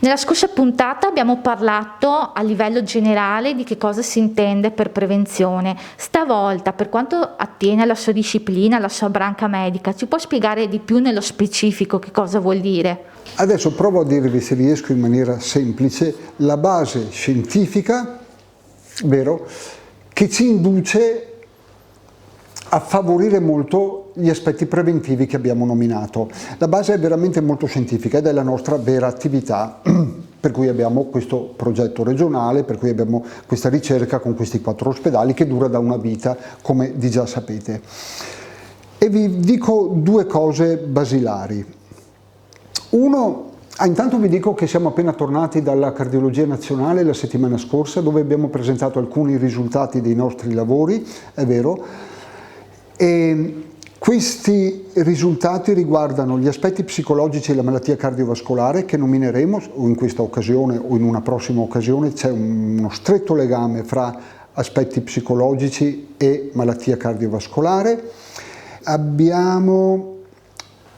Nella scorsa puntata abbiamo parlato a livello generale di che cosa si intende per prevenzione. Stavolta, per quanto attiene alla sua disciplina, alla sua branca medica, ci può spiegare di più nello specifico che cosa vuol dire? Adesso provo a dirvi, se riesco in maniera semplice, la base scientifica, vero, che ci induce a favorire molto gli aspetti preventivi che abbiamo nominato. La base è veramente molto scientifica ed è la nostra vera attività, per cui abbiamo questo progetto regionale, per cui abbiamo questa ricerca con questi 4 ospedali che dura da una vita, come di già sapete. E vi dico 2 cose basilari. Uno, intanto vi dico che siamo appena tornati dalla Cardiologia Nazionale la settimana scorsa, dove abbiamo presentato alcuni risultati dei nostri lavori, è vero, e questi risultati riguardano gli aspetti psicologici della malattia cardiovascolare che nomineremo, o in questa occasione o in una prossima occasione. C'è uno stretto legame fra aspetti psicologici e malattia cardiovascolare. Abbiamo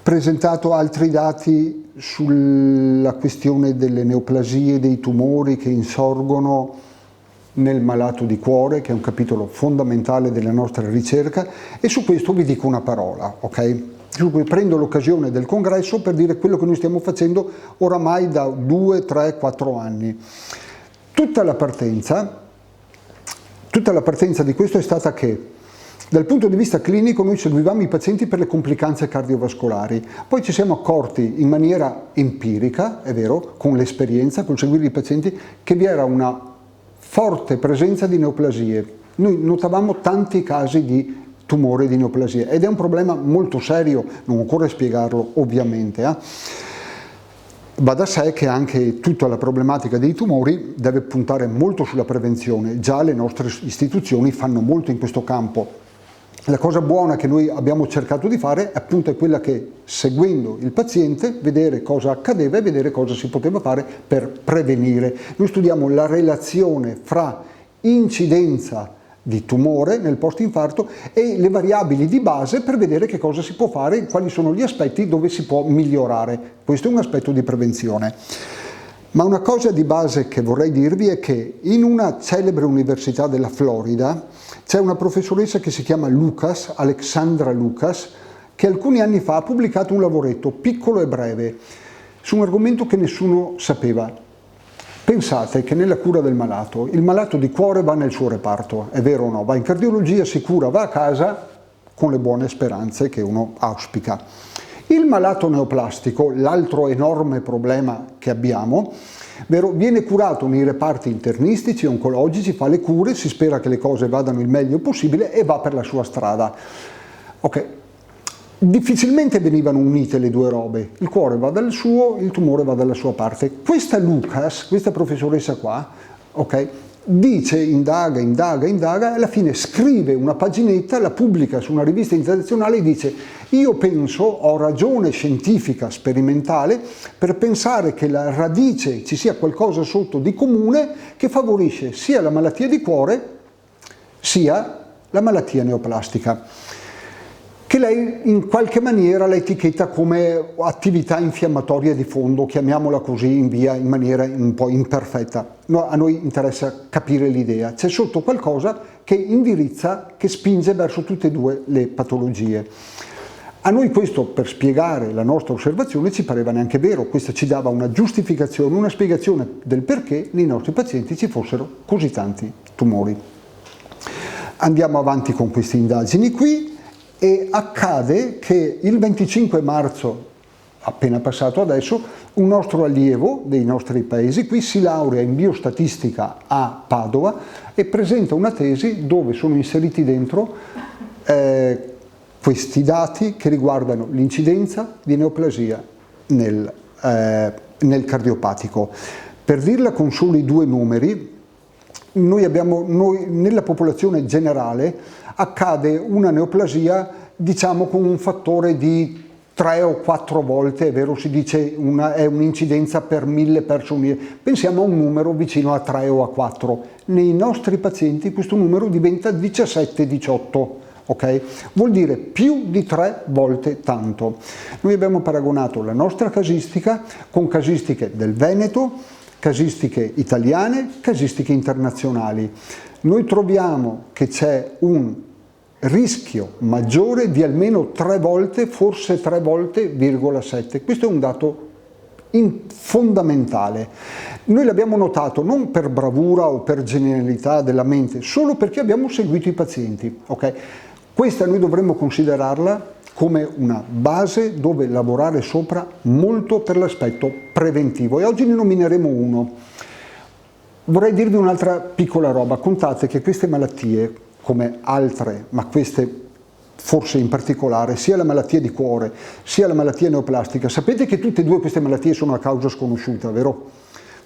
presentato altri dati sulla questione delle neoplasie, dei tumori che insorgono nel malato di cuore, che è un capitolo fondamentale della nostra ricerca, e su questo vi dico una parola, ok? Su cui prendo l'occasione del congresso per dire quello che noi stiamo facendo oramai da 2, 3, 4 anni. Tutta la partenza di questo è stata che dal punto di vista clinico noi seguivamo i pazienti per le complicanze cardiovascolari, poi ci siamo accorti in maniera empirica, è vero, con l'esperienza, col seguire i pazienti, che vi era una forte presenza di neoplasie. Noi notavamo tanti casi di tumore di neoplasia ed è un problema molto serio, non occorre spiegarlo ovviamente. Va da sé che anche tutta la problematica dei tumori deve puntare molto sulla prevenzione, già le nostre istituzioni fanno molto in questo campo. La cosa buona che noi abbiamo cercato di fare appunto è quella che, seguendo il paziente, vedere cosa accadeva e vedere cosa si poteva fare per prevenire. Noi studiamo la relazione fra incidenza di tumore nel post-infarto e le variabili di base per vedere che cosa si può fare, quali sono gli aspetti dove si può migliorare. Questo è un aspetto di prevenzione. Ma una cosa di base che vorrei dirvi è che in una celebre università della Florida c'è una professoressa che si chiama Lucas, Alexandra Lucas, che alcuni anni fa ha pubblicato un lavoretto piccolo e breve su un argomento che nessuno sapeva. Pensate che nella cura del malato, il malato di cuore va nel suo reparto, è vero o no? Va in cardiologia, si cura, va a casa con le buone speranze che uno auspica. Il malato neoplastico, l'altro enorme problema che abbiamo, viene curato nei reparti internistici, oncologici, fa le cure, si spera che le cose vadano il meglio possibile e va per la sua strada. Ok, difficilmente venivano unite le due robe, il cuore va dal suo, il tumore va dalla sua parte. Questa Lucas, questa professoressa qua, ok, dice, indaga e alla fine scrive una paginetta, la pubblica su una rivista internazionale e dice: io penso, ho ragione scientifica sperimentale per pensare che la radice ci sia qualcosa sotto di comune che favorisce sia la malattia di cuore sia la malattia neoplastica, che lei in qualche maniera la etichetta come attività infiammatoria di fondo, chiamiamola così in maniera un po' imperfetta. No, a noi interessa capire l'idea, c'è sotto qualcosa che indirizza, che spinge verso tutte e due le patologie. A noi questo, per spiegare la nostra osservazione, ci pareva neanche vero, questo ci dava una giustificazione, una spiegazione del perché nei nostri pazienti ci fossero così tanti tumori. Andiamo avanti con queste indagini qui. E accade che il 25 marzo, appena passato adesso, un nostro allievo dei nostri paesi qui si laurea in biostatistica a Padova e presenta una tesi dove sono inseriti dentro questi dati che riguardano l'incidenza di neoplasia nel cardiopatico. Per dirla con soli 2 numeri, noi nella popolazione generale accade una neoplasia, diciamo, con un fattore di 3 o 4 volte, è vero, si dice è un'incidenza per 1000 persone, pensiamo a un numero vicino a 3 o a 4. Nei nostri pazienti questo numero diventa 17-18, ok? Vuol dire più di 3 volte tanto. Noi abbiamo paragonato la nostra casistica con casistiche del Veneto, casistiche italiane, casistiche internazionali. Noi troviamo che c'è un rischio maggiore di almeno 3 volte, forse 3 volte,7. Questo è un dato fondamentale. Noi l'abbiamo notato non per bravura o per genialità della mente, solo perché abbiamo seguito i pazienti. Okay? Questa noi dovremmo considerarla come una base dove lavorare sopra molto per l'aspetto preventivo, e oggi ne nomineremo uno. Vorrei dirvi un'altra piccola roba. Contate che queste malattie, come altre, ma queste forse in particolare, sia la malattia di cuore sia la malattia neoplastica, sapete che tutte e due queste malattie sono a causa sconosciuta, vero?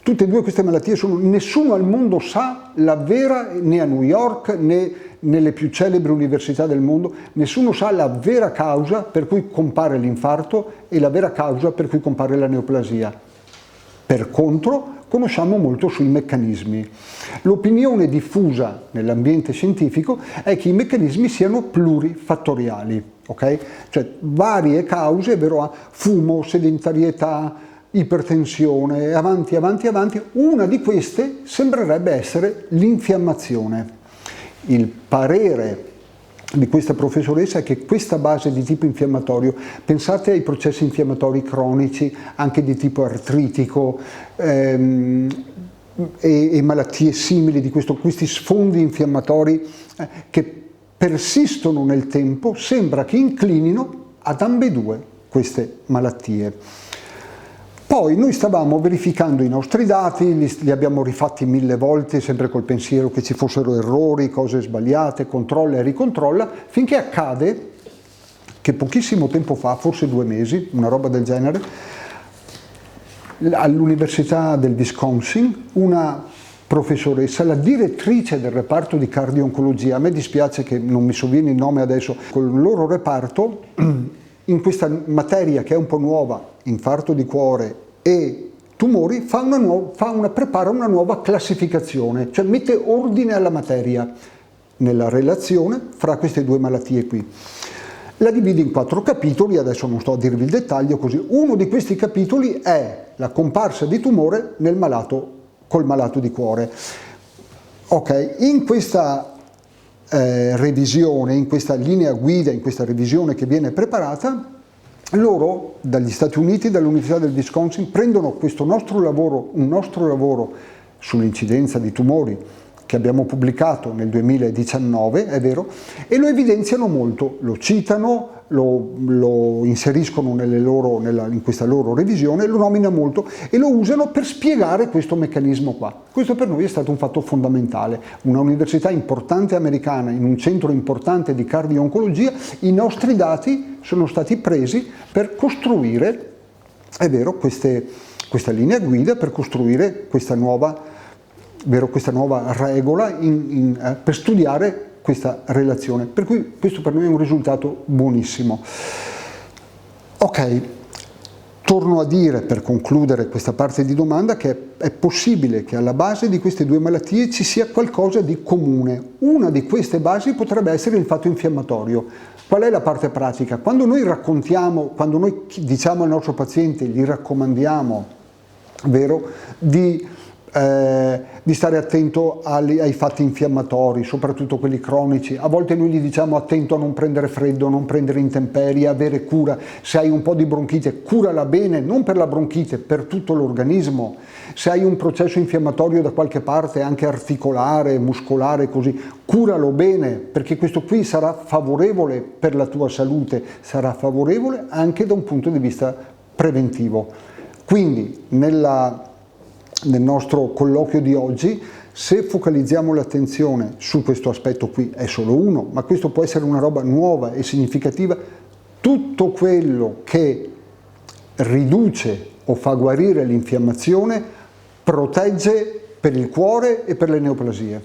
Tutte e due queste malattie nessuno al mondo sa la vera, né a New York né nelle più celebri università del mondo, nessuno sa la vera causa per cui compare l'infarto e la vera causa per cui compare la neoplasia. Per contro, conosciamo molto sui meccanismi. L'opinione diffusa nell'ambiente scientifico è che i meccanismi siano plurifattoriali, ok? Cioè varie cause, vero? Fumo, sedentarietà, ipertensione, avanti. Una di queste sembrerebbe essere l'infiammazione. Il parere di questa professoressa è che questa base di tipo infiammatorio, pensate ai processi infiammatori cronici, anche di tipo artritico, e malattie simili di questi sfondi infiammatori che persistono nel tempo, sembra che inclinino ad ambedue queste malattie. Poi noi stavamo verificando i nostri dati, li abbiamo rifatti 1000 volte, sempre col pensiero che ci fossero errori, cose sbagliate, controlla e ricontrolla, finché accade che pochissimo tempo fa, forse 2 mesi, una roba del genere, all'Università del Wisconsin, una professoressa, la direttrice del reparto di cardio-oncologia, a me dispiace che non mi sovviene il nome adesso, con il loro reparto, in questa materia che è un po' nuova, infarto di cuore e tumori, prepara una nuova classificazione, cioè mette ordine alla materia nella relazione fra queste due malattie qui. La divide in 4 capitoli, adesso non sto a dirvi il dettaglio così. Uno di questi capitoli è la comparsa di tumore col malato di cuore. Ok, in questa revisione, in questa linea guida, in questa revisione che viene preparata, loro dagli Stati Uniti, dall'Università del Wisconsin, prendono questo nostro lavoro, un nostro lavoro sull'incidenza di tumori che abbiamo pubblicato nel 2019, è vero, e lo evidenziano molto, lo citano, lo inseriscono in questa loro revisione, lo nominano molto e lo usano per spiegare questo meccanismo qua. Questo per noi è stato un fatto fondamentale. Una università importante americana, in un centro importante di cardio-oncologia, i nostri dati sono stati presi per costruire, è vero, questa linea guida, per costruire questa nuova regola per studiare questa relazione, per cui questo per noi è un risultato buonissimo. Ok, torno a dire per concludere questa parte di domanda che è possibile che alla base di queste due malattie ci sia qualcosa di comune. Una di queste basi potrebbe essere il fatto infiammatorio. Qual è la parte pratica? Quando noi diciamo al nostro paziente, gli raccomandiamo, vero, di stare attento ai fatti infiammatori, soprattutto quelli cronici. A volte noi gli diciamo attento a non prendere freddo, non prendere intemperie, avere cura. Se hai un po' di bronchite, curala bene, non per la bronchite, per tutto l'organismo. Se hai un processo infiammatorio da qualche parte, anche articolare, muscolare, così, curalo bene, perché questo qui sarà favorevole per la tua salute, sarà favorevole anche da un punto di vista preventivo. Quindi nel nostro colloquio di oggi, se focalizziamo l'attenzione su questo aspetto qui, è solo uno, ma questo può essere una roba nuova e significativa, tutto quello che riduce o fa guarire l'infiammazione protegge per il cuore e per le neoplasie.